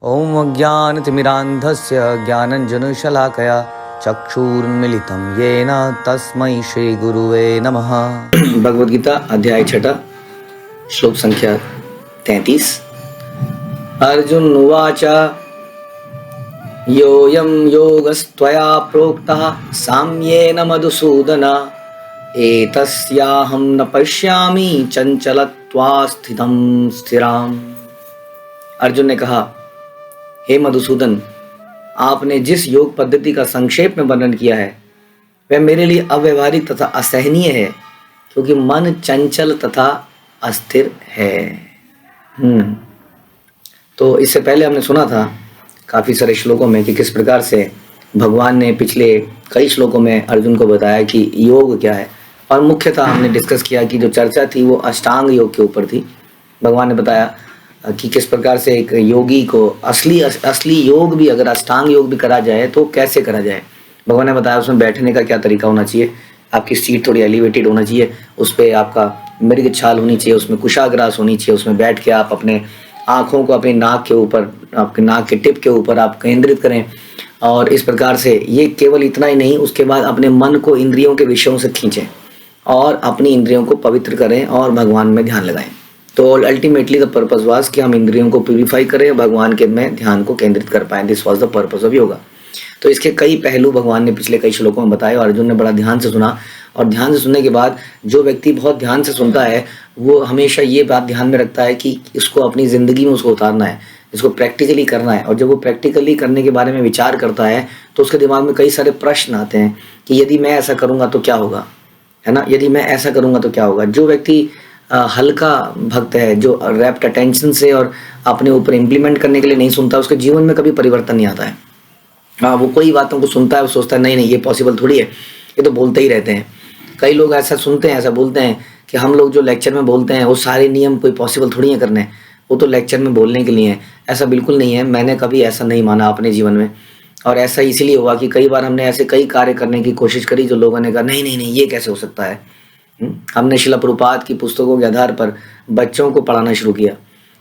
ॐ अज्ञानतिमिरान्धस्य ज्ञानञ्जनशलाकया चक्षुरुन्मीलितं येन तस्मै श्रीगुरुवे नमः। भगवद गीता अध्याय 6 श्लोक संख्या 33। अर्जुन उवाच योऽयं योगस्त्वया प्रोक्तः साम्येन मधुसूदन एतस्याहं न पश्यामि चंचलत्वास्थितं स्थिराम्। अर्जुन ने कहा, हे मधुसूदन, आपने जिस योग पद्धति का संक्षेप में वर्णन किया है वह मेरे लिए अव्यवहारिक तथा असहनीय है, क्योंकि मन चंचल तथा अस्थिर है। तो इससे पहले हमने सुना था काफ़ी सारे श्लोकों में कि किस प्रकार से भगवान ने पिछले कई श्लोकों में अर्जुन को बताया कि योग क्या है, और मुख्यतः हमने डिस्कस किया कि जो चर्चा थी वो अष्टांग योग के ऊपर थी। भगवान ने बताया कि किस प्रकार से एक योगी को असली योग भी, अगर अष्टांग योग भी करा जाए तो कैसे करा जाए। भगवान ने बताया उसमें बैठने का क्या तरीका होना चाहिए, आपकी सीट थोड़ी एलिवेटेड होना चाहिए, उस पर आपका मृग छाल होनी चाहिए, उसमें कुशाग्रास होनी चाहिए, उसमें बैठ के आप अपने आँखों को अपनी नाक के ऊपर, आपके नाक के टिप के ऊपर आप केंद्रित करें। और इस प्रकार से ये केवल इतना ही नहीं, उसके बाद अपने मन को इंद्रियों के विषयों से खींचें और अपनी इंद्रियों को पवित्र करें और भगवान में ध्यान लगाएं। तो अल्टीमेटली द पर्पस वाज कि हम इंद्रियों को प्यूरिफाई करें, भगवान के में ध्यान को केंद्रित कर पाएं। This was the purpose of yoga. तो इसके कई पहलू भगवान ने पिछले कई श्लोकों में बताए और अर्जुन ने बड़ा ध्यान से सुना। और ध्यान से सुनने के बाद जो व्यक्ति बहुत ध्यान से सुनता है वो हमेशा ये बात ध्यान में रखता है कि इसको अपनी ज़िंदगी में उसको उतारना है, इसको प्रैक्टिकली करना है। और जब वो प्रैक्टिकली करने के बारे में विचार करता है तो उसके दिमाग में कई सारे प्रश्न आते हैं कि यदि मैं ऐसा करूँगा तो क्या होगा, है ना, यदि मैं ऐसा करूँगा तो क्या होगा। जो व्यक्ति हल्का भक्त है, जो रैप्ट अटेंशन से और अपने ऊपर इम्प्लीमेंट करने के लिए नहीं सुनता, उसके जीवन में कभी परिवर्तन नहीं आता है। हाँ, वो कोई बातों को सुनता है, वो सोचता है नहीं नहीं ये पॉसिबल थोड़ी है, ये तो बोलते ही रहते हैं। कई लोग ऐसा सुनते हैं, ऐसा बोलते हैं कि हम लोग जो लेक्चर में बोलते हैं वो सारे नियम कोई पॉसिबल थोड़ी है करने, वो तो लेक्चर में बोलने के लिए है। ऐसा बिल्कुल नहीं है, मैंने कभी ऐसा नहीं माना अपने जीवन में। और ऐसा इसीलिए हुआ कि कई बार हमने ऐसे कई कार्य करने की कोशिश करी जो लोगों ने कहा नहीं नहीं नहीं ये कैसे हो सकता है। हमने शिला प्रभुपाद की पुस्तकों के आधार पर बच्चों को पढ़ाना शुरू किया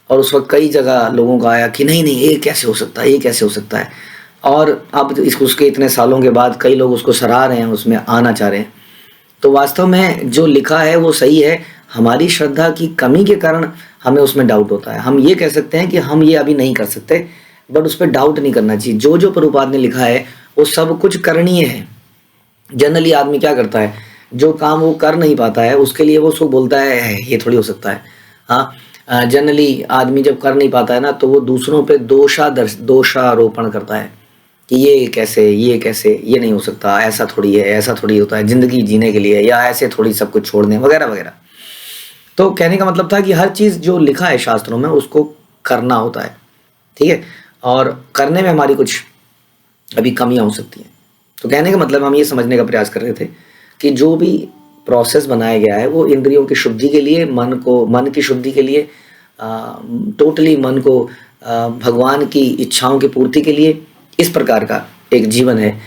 और उस वक्त कई जगह लोगों का आया कि नहीं नहीं ये कैसे हो सकता है, ये कैसे हो सकता है। और अब उसके इतने सालों के बाद कई लोग उसको सराह रहे हैं, उसमें आना चाह रहे हैं। तो वास्तव में जो लिखा है वो सही है, हमारी श्रद्धा की कमी के कारण हमें उसमें डाउट होता है। हम ये कह सकते हैं कि हम ये अभी नहीं कर सकते, बट उस पर डाउट नहीं करना चाहिए। जो जो प्रभुपाद ने लिखा है वो सब कुछ करणीय है। जनरली आदमी क्या करता है, जो काम वो कर नहीं पाता है उसके लिए वो उसको बोलता है ये थोड़ी हो सकता है। हाँ, जनरली आदमी जब कर नहीं पाता है ना तो वो दूसरों पे दोषारोपण करता है कि ये कैसे, ये नहीं हो सकता, ऐसा थोड़ी है, ऐसा थोड़ी होता है, ज़िंदगी जीने के लिए या ऐसे थोड़ी सब कुछ छोड़ने वगैरह वगैरह। तो कहने का मतलब था कि हर चीज़ जो लिखा है शास्त्रों में उसको करना होता है, ठीक है, और करने में हमारी कुछ अभी कमियाँ हो सकती हैं। तो कहने का मतलब हम ये समझने का प्रयास कर रहे थे कि जो भी प्रोसेस बनाया गया है वो इंद्रियों की शुद्धि के लिए, मन की शुद्धि के लिए, टोटली मन को भगवान की इच्छाओं की पूर्ति के लिए, इस प्रकार का एक जीवन है।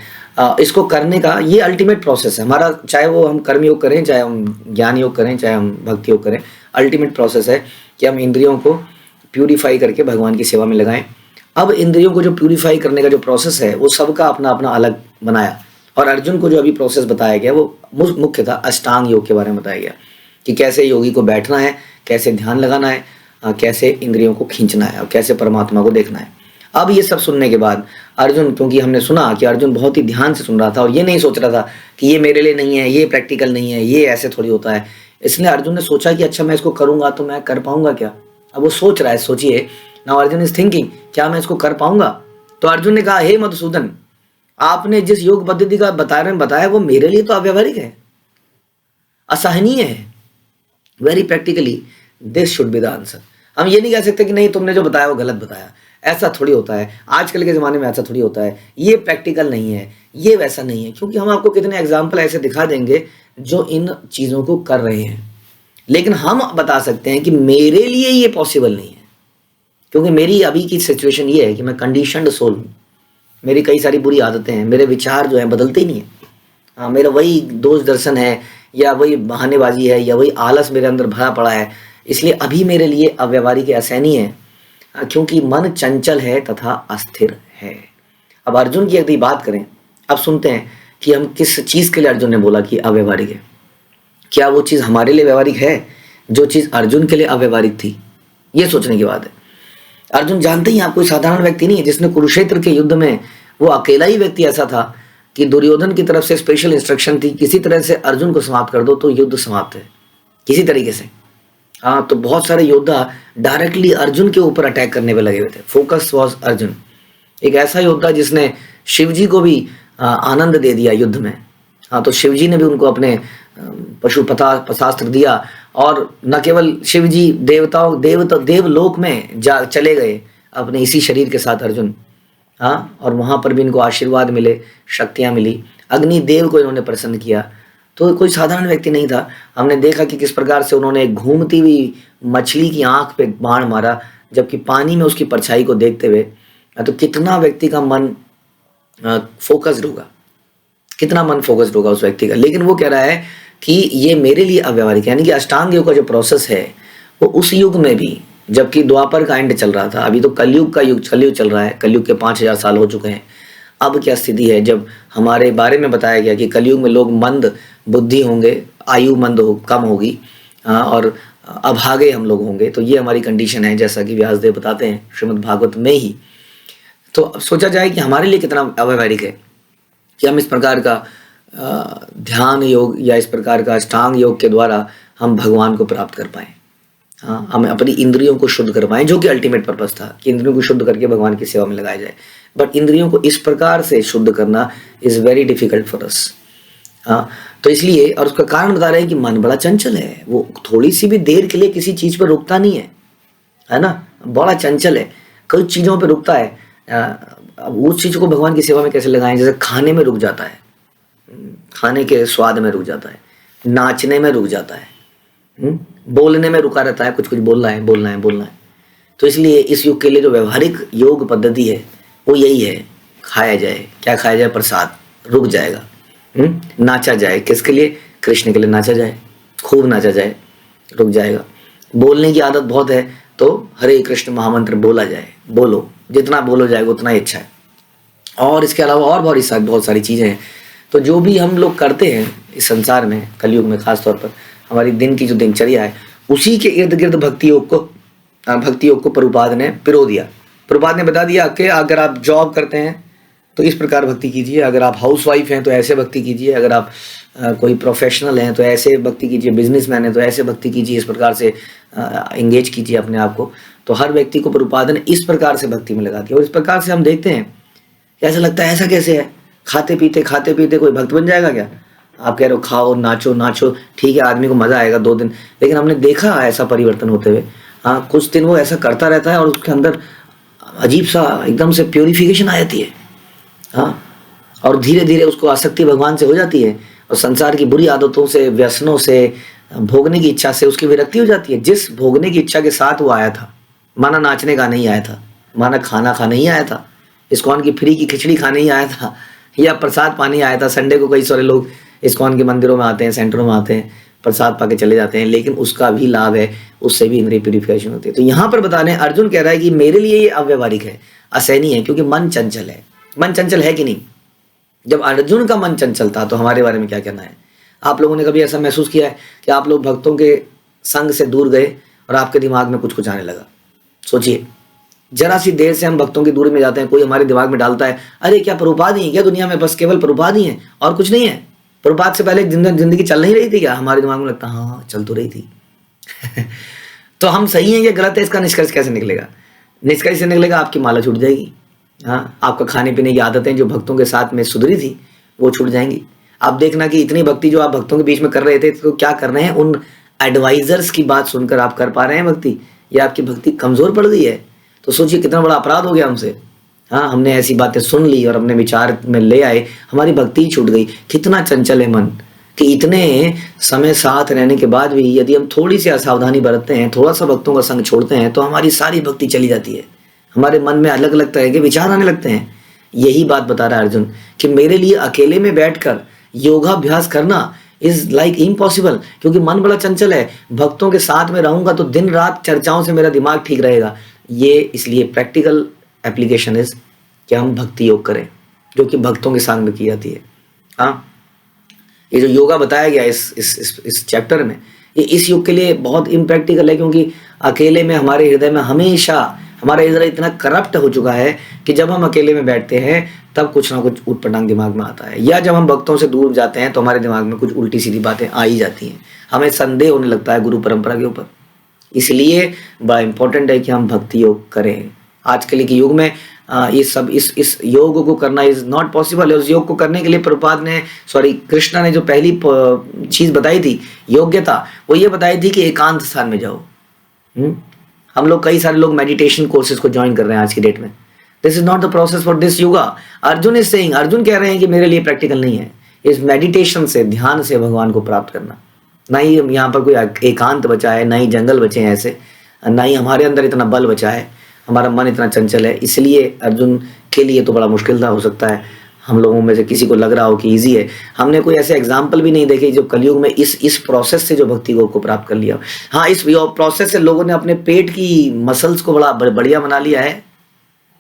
इसको करने का ये अल्टीमेट प्रोसेस है हमारा, चाहे वो हम कर्म योग करें, चाहे हम ज्ञान योग करें, चाहे हम भक्ति योग करें। अल्टीमेट प्रोसेस है कि हम इंद्रियों को प्यूरिफाई करके भगवान की सेवा में लगाएं। अब इंद्रियों को जो प्यूरिफाई करने का जो प्रोसेस है वो सबका अपना अपना अलग बनाया, और अर्जुन को जो अभी प्रोसेस बताया गया वो मुख्यतः अष्टांग योग के बारे में बताया गया कि कैसे योगी को बैठना है, कैसे ध्यान लगाना है, कैसे इंद्रियों को खींचना है और कैसे परमात्मा को देखना है। अब ये सब सुनने के बाद अर्जुन, क्योंकि हमने सुना कि अर्जुन बहुत ही ध्यान से सुन रहा था और ये नहीं सोच रहा था कि ये मेरे लिए नहीं है, ये प्रैक्टिकल नहीं है, ये ऐसे थोड़ी होता है, इसलिए अर्जुन ने सोचा कि अच्छा मैं इसको करूँगा तो मैं कर पाऊँगा क्या। अब वो सोच रहा है, सोचिए नाउ अर्जुन इज थिंकिंग क्या मैं इसको कर पाऊँगा। तो अर्जुन ने कहा, हे मधुसूदन, आपने जिस योग पद्धति का बताया वो मेरे लिए तो अव्यवहारिक है, असहनीय है। Very practically this should be the answer. हम ये नहीं कह सकते कि नहीं तुमने जो बताया वो गलत बताया, ऐसा थोड़ी होता है, आजकल के ज़माने में ऐसा थोड़ी होता है, ये प्रैक्टिकल नहीं है, ये वैसा नहीं है। क्योंकि हम आपको कितने एग्जाम्पल ऐसे दिखा देंगे जो इन चीज़ों को कर रहे हैं, लेकिन हम बता सकते हैं कि मेरे लिए ये पॉसिबल नहीं है, क्योंकि मेरी अभी की सिचुएशन ये है कि मैं कंडीशनड सोल हूँ, मेरी कई सारी बुरी आदतें हैं, मेरे विचार जो हैं बदलते ही नहीं है। हाँ, मेरा वही दोष दर्शन है या वही बहानेबाजी है या वही आलस मेरे अंदर भरा पड़ा है, इसलिए अभी मेरे लिए अव्यवहारिक असहनीय है। क्योंकि मन चंचल है तथा अस्थिर है। अब अर्जुन की यदि बात करें, अब सुनते हैं कि हम किस चीज़ के लिए अर्जुन ने बोला कि अव्यवहारिक है। क्या वो चीज़ हमारे लिए व्यवहारिक है जो चीज़ अर्जुन के लिए अव्यवहारिक थी? ये सोचने की बात है। अर्जुन जानते ही आप कोई साधारण व्यक्ति नहीं है, जिसने कुरुक्षेत्र के युद्ध में वो अकेला ही व्यक्ति ऐसा था कि दुर्योधन की तरफ से स्पेशल इंस्ट्रक्शन थी, किसी तरह से अर्जुन को समाप्त कर दो तो युद्ध समाप्त है किसी तरीके से। हाँ, तो बहुत सारे योद्धा डायरेक्टली अर्जुन के ऊपर अटैक करने पे लगे हुए थे। फोकस वॉज अर्जुन, एक ऐसा योद्धा जिसने शिव जी को भी आनंद दे दिया युद्ध में। हाँ, तो शिव जी ने भी उनको अपने पशुपतास्त्र दिया, और न केवल शिव जी देवलोक में जा चले गए अपने इसी शरीर के साथ अर्जुन। हाँ, और वहाँ पर भी इनको आशीर्वाद मिले, शक्तियाँ मिली, अग्निदेव को इन्होंने प्रसन्न किया। तो कोई साधारण व्यक्ति नहीं था। हमने देखा कि किस प्रकार से उन्होंने एक घूमती हुई मछली की आंख पे बाण मारा, जबकि पानी में उसकी परछाई को देखते हुए। तो कितना व्यक्ति का मन फोकस्ड होगा, कितना मन फोकस्ड होगा उस व्यक्ति का। लेकिन वो कह रहा है कि ये मेरे लिए अव्यवहारिक, यानी कि अष्टांग योग का जो प्रोसेस है वो उस युग में भी, जबकि द्वापर का एंड चल रहा था, अभी तो कलयुग चल रहा है, कलयुग के 5000 साल हो चुके हैं। अब क्या स्थिति है, जब हमारे बारे में बताया गया कि कलयुग में लोग मंद बुद्धि होंगे, आयु कम होगी, और अभागे हम लोग होंगे। तो ये हमारी कंडीशन है, जैसा कि व्यासदेव बताते हैं श्रीमद् भागवत में ही। तो अब सोचा जाए कि हमारे लिए कितना अव्यवहारिक है कि हम इस प्रकार का ध्यान योग या इस प्रकार का अष्टांग योग के द्वारा हम भगवान को प्राप्त कर पाएं। हाँ, हमें अपनी इंद्रियों को शुद्ध कर पाएं, जो कि अल्टीमेट पर्पस था कि इंद्रियों को शुद्ध करके भगवान की सेवा में लगाया जाए। बट इंद्रियों को इस प्रकार से शुद्ध करना is very difficult for us. हाँ, तो इसलिए, और उसका कारण बता रहे हैं कि मन बड़ा चंचल है, वो थोड़ी सी भी देर के लिए किसी चीज़ पर रुकता नहीं है ना, बड़ा चंचल है, कई चीज़ों पर रुकता है। अब उस चीज़ को भगवान की सेवा में कैसे लगाएं? जैसे खाने में रुक जाता है, खाने के स्वाद में रुक जाता है, नाचने में रुक जाता है, बोलने में रुका रहता है, कुछ बोलना है। तो इसलिए इस युग के लिए जो व्यवहारिक योग पद्धति है वो यही है, खाया जाए, क्या खाया जाए? प्रसाद, रुक जाएगा। नाचा जाए, किसके लिए? कृष्ण के लिए नाचा जाए, खूब नाचा जाए, रुक जाएगा। बोलने की आदत बहुत है, तो हरे कृष्ण महामंत्र बोला जाए, बोलो, जितना बोलो जाएगा उतना ही अच्छा है। और इसके अलावा और बहुत सारी चीज़ें हैं। तो जो भी हम लोग करते हैं इस संसार में, कलयुग में खास तौर पर, हमारी दिन की जो दिनचर्या है, उसी के इर्द गिर्द भक्ति योग को प्रभुपाद ने पिरो दिया। प्रभुपाद ने बता दिया कि अगर आप जॉब करते हैं तो इस प्रकार भक्ति कीजिए, अगर आप हाउसवाइफ हैं तो ऐसे भक्ति कीजिए, अगर आप कोई प्रोफेशनल हैं तो ऐसे भक्ति कीजिए, बिजनेसमैन हैं तो ऐसे भक्ति कीजिए, इस प्रकार से एंगेज कीजिए अपने आप को। तो हर व्यक्ति को प्रभुपाद ने इस प्रकार से भक्ति में लगा दिया। और इस प्रकार से हम देखते हैं, ऐसा लगता है ऐसा कैसे है, खाते पीते कोई भक्त बन जाएगा क्या? आप कह रहे हो खाओ नाचो, ठीक है, आदमी को मजा आएगा 2 दिन, लेकिन हमने देखा ऐसा परिवर्तन होते हुए। हाँ, कुछ दिन वो ऐसा करता रहता है और उसके अंदर अजीब सा एकदम से प्योरिफिकेशन आ जाती है। हाँ, और धीरे धीरे उसको आसक्ति भगवान से हो जाती है, और संसार की बुरी आदतों से, व्यसनों से, भोगने की इच्छा से उसकी विरक्ति हो जाती है। जिस भोगने की इच्छा के साथ वो आया था, माना नाचने का नहीं आया था, माना खाना खाने ही आया था, इस्कॉन की फ्री की खिचड़ी खाने ही आया था, या प्रसाद पानी आया था। संडे को कई सारे लोग इस्कॉन के मंदिरों में आते हैं, सेंटरों में आते हैं, प्रसाद पाके चले जाते हैं, लेकिन उसका भी लाभ है, उससे भी इंद्रिय प्यूरिफिकेशन होती है। तो यहाँ पर बता रहे हैं, अर्जुन कह रहा है कि मेरे लिए ये अव्यवहारिक है, असहनीय है, क्योंकि मन चंचल है। मन चंचल है कि नहीं? जब अर्जुन का मन चंचल था तो हमारे बारे में क्या कहना है? आप लोगों ने कभी ऐसा महसूस किया है कि आप लोग भक्तों के संग से दूर गए और आपके दिमाग में कुछ आने लगा? सोचिए, जरा सी देर से हम भक्तों की दूरी में जाते हैं, कोई हमारे दिमाग में डालता है, अरे क्या प्रभुपाद ही है क्या दुनिया में? बस केवल प्रभुपाद ही है और कुछ नहीं है? प्रभुपाद से पहले जिंदगी चल नहीं रही थी क्या? हमारे दिमाग में लगता हाँ चल तो रही थी। तो हम सही हैं या गलत है, इसका निष्कर्ष कैसे निकलेगा? निष्कर्ष से निकलेगा आपकी माला छूट जाएगी। हाँ, आपका खाने पीने की आदतें जो भक्तों के साथ में सुधरी थी वो छूट जाएंगी। आप देखना कि इतनी भक्ति जो आप भक्तों के बीच में कर रहे थे, तो क्या कर रहे हैं? उन एडवाइजर्स की बात सुनकर आप कर पा रहे हैं भक्ति, या आपकी भक्ति कमजोर पड़ गई है? तो सोचिए कितना बड़ा अपराध हो गया हमसे। हाँ, हमने ऐसी बातें सुन ली और अपने विचार में ले आए, हमारी भक्ति ही छूट गई। कितना चंचल है मन कि इतने समय साथ रहने के बाद भी यदि हम थोड़ी सी असावधानी बरतते हैं, थोड़ा सा भक्तों का संग छोड़ते हैं, तो हमारी सारी भक्ति चली जाती है। हमारे मन में अलग अलग तरह के विचार आने लगते हैं। यही बात बता रहा है अर्जुन कि मेरे लिए अकेले में बैठकर योगाभ्यास करना इज लाइक इम्पॉसिबल, क्योंकि मन बड़ा चंचल है। भक्तों के साथ में रहूंगा तो दिन रात चर्चाओं से मेरा दिमाग ठीक रहेगा, ये इसलिए प्रैक्टिकल एप्लीकेशन इज कि हम भक्ति योग करें, जो कि भक्तों के संग में की जाती है। हाँ, ये जो योगा बताया गया इस चैप्टर में, ये इस युग के लिए बहुत इम्प्रैक्टिकल है, क्योंकि अकेले में हमारे हृदय में हमेशा हमारा हृदय इतना करप्ट हो चुका है कि जब हम अकेले में बैठते हैं तब कुछ ना कुछ ऊटपटांग दिमाग में आता है, या जब हम भक्तों से दूर जाते हैं तो हमारे दिमाग में कुछ उल्टी सीधी बातें आ ही जाती हैं, हमें संदेह होने लगता है गुरु परंपरा के ऊपर। इसलिए बड़ा इंपॉर्टेंट है कि हम भक्ति योग करें। आजकल के युग में ये सब इस योग को करना इज नॉट पॉसिबल है। उस योग को करने के लिए प्रभुपाद ने कृष्णा ने जो पहली चीज बताई थी योग्यता, वो ये बताई थी कि एकांत स्थान में जाओ। हम लोग कई सारे लोग मेडिटेशन कोर्सेज को ज्वाइन कर रहे हैं आज की डेट में। This is not the process for this yoga. Arjun is saying, Arjun कह रहे हैं कि मेरे लिए प्रैक्टिकल नहीं है इस मेडिटेशन से, ध्यान से भगवान को प्राप्त करना। ना ही यहाँ पर कोई एकांत बचा है, ना ही जंगल बचे हैं ऐसे, ना ही हमारे अंदर इतना बल बचा है, हमारा मन इतना चंचल है। इसलिए अर्जुन के लिए तो बड़ा मुश्किल था। हो सकता है हम लोगों में से किसी को लग रहा हो कि इजी है। हमने कोई ऐसे एग्जाम्पल भी नहीं देखे जो कलयुग में इस प्रोसेस से जो भक्ति को प्राप्त कर लिया। हाँ, इस प्रोसेस से लोगों ने अपने पेट की मसल्स को बड़ा बढ़िया बना लिया है,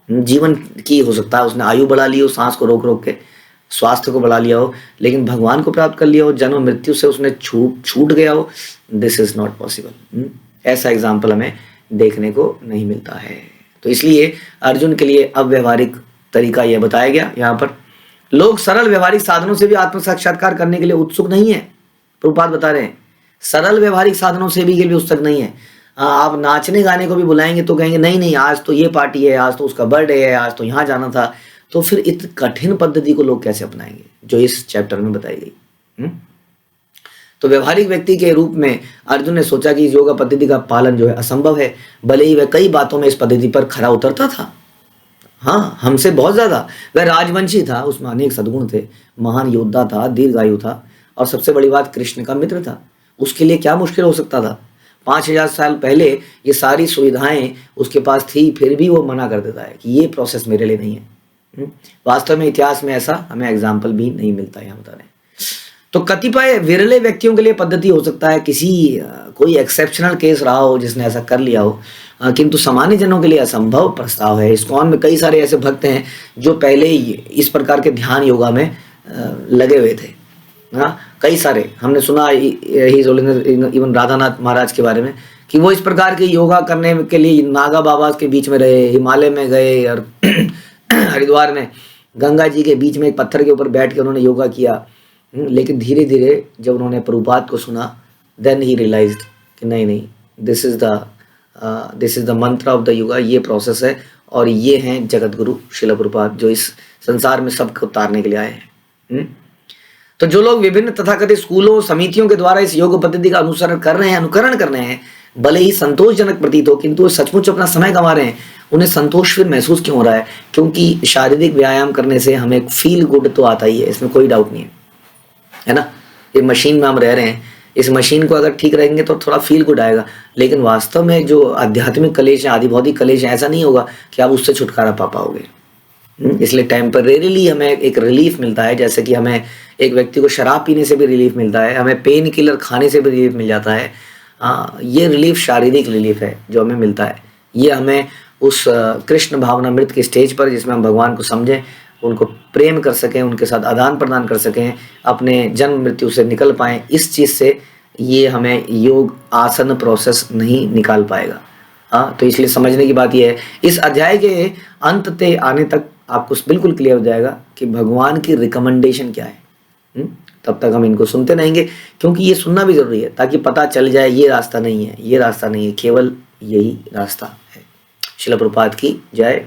जीवन की हो सकता है उसने आयु बढ़ा ली हो, सांस को रोक रोक के स्वास्थ्य को बढ़ा लिया हो, लेकिन भगवान को प्राप्त कर लिया हो, जन्म मृत्यु से उसने छूट गया हो, दिस इज नॉट पॉसिबल। ऐसा एग्जाम्पल हमें देखने को नहीं मिलता है। तो इसलिए अर्जुन के लिए अव्यवहारिक तरीका यह बताया गया। यहाँ पर लोग सरल व्यवहारिक साधनों से भी आत्म साक्षात्कार करने के लिए उत्सुक नहीं है। प्रभुपाद बता रहे हैं सरल व्यवहारिक साधनों से भी उत्सुक नहीं है। आप नाचने गाने को भी बुलाएंगे तो कहेंगे नहीं नहीं, आज तो ये पार्टी है, आज तो उसका बर्थडे है, आज तो यहाँ जाना था। तो फिर इतनी कठिन पद्धति को लोग कैसे अपनाएंगे जो इस चैप्टर में बताई गई। तो व्यवहारिक व्यक्ति के रूप में अर्जुन ने सोचा कि इस योगा पद्धति का पालन जो है असंभव है, भले ही वह कई बातों में इस पद्धति पर खरा उतरता था। हाँ, हमसे बहुत ज्यादा। वह राजवंशी था, उसमें अनेक सद्गुण थे, महान योद्धा था, दीर्घायु था, और सबसे बड़ी बात कृष्ण का मित्र था। उसके लिए क्या मुश्किल हो सकता था? 5000 साल पहले ये सारी सुविधाएं उसके पास थी, फिर भी वो मना कर देता है कि ये प्रोसेस मेरे लिए नहीं है। वास्तव में इतिहास में ऐसा हमें एग्जाम्पल भी नहीं मिलता, यहाँ बता रहे हैं। तो कतिपय विरले व्यक्तियों के लिए पद्धति हो सकता है, कोई एक्सेप्शनल केस रहा हो जिसने ऐसा कर लिया हो, किंतु सामान्य जनों के लिए असंभव प्रस्ताव है। इस्कॉन में कई सारे ऐसे भक्त हैं जो पहले ही इस प्रकार के ध्यान योगा में लगे हुए थे। हाँ, कई सारे हमने सुना इवन राधानाथ महाराज के बारे में कि वो इस प्रकार के योगा करने के लिए नागा बाबा के बीच में रहे, हिमालय में गए और हरिद्वार में गंगा जी के बीच में एक पत्थर के ऊपर बैठ के उन्होंने योगा किया। लेकिन धीरे धीरे जब उन्होंने प्रभुपाद को सुना, देन ही रियलाइज्ड कि नहीं, दिस इज द मंत्र ऑफ द योगा, ये प्रोसेस है, और ये हैं जगत गुरु श्रील प्रभुपाद जो इस संसार में सबको उतारने के लिए आए हैं। तो जो लोग विभिन्न तथाकथित स्कूलों समितियों के द्वारा इस योग पद्धति का अनुकरण कर रहे हैं, भले ही संतोषजनक प्रतीत हो, किंतु वो सचमुच अपना समय गंवा रहे हैं। उन्हें संतोष फिर महसूस क्यों हो रहा है? क्योंकि शारीरिक व्यायाम करने से हमें फील गुड तो आता ही है, इसमें कोई डाउट नहीं है ना। ये मशीन में हम रह रहे हैं, इस मशीन को अगर ठीक रहेंगे तो थोड़ा फील गुड आएगा, लेकिन वास्तव में जो आध्यात्मिक कलेश है, आदि भौतिक कलेश है, ऐसा नहीं होगा कि आप उससे छुटकारा पा पाओगे। इसलिए टेम्परेरीली हमें एक रिलीफ मिलता है, जैसे कि हमें एक व्यक्ति को शराब पीने से भी रिलीफ मिलता है, हमें पेन किलर खाने से भी रिलीफ मिल जाता है। ये रिलीफ शारीरिक रिलीफ है जो हमें मिलता है। ये हमें उस कृष्ण भावनामृत के स्टेज पर, जिसमें हम भगवान को समझें, उनको प्रेम कर सकें, उनके साथ आदान प्रदान कर सकें, अपने जन्म मृत्यु से निकल पाएं, इस चीज़ से ये हमें योग आसन प्रोसेस नहीं निकाल पाएगा। तो इसलिए समझने की बात यह है, इस अध्याय के अंत ते आने तक आपको बिल्कुल क्लियर हो जाएगा कि भगवान की रिकमेंडेशन क्या है। तब तक हम इनको सुनते रहेंगे, क्योंकि ये सुनना भी जरूरी है, ताकि पता चल जाए ये रास्ता नहीं है, ये रास्ता नहीं है, केवल यही रास्ता है। श्रील प्रभुपाद की जय।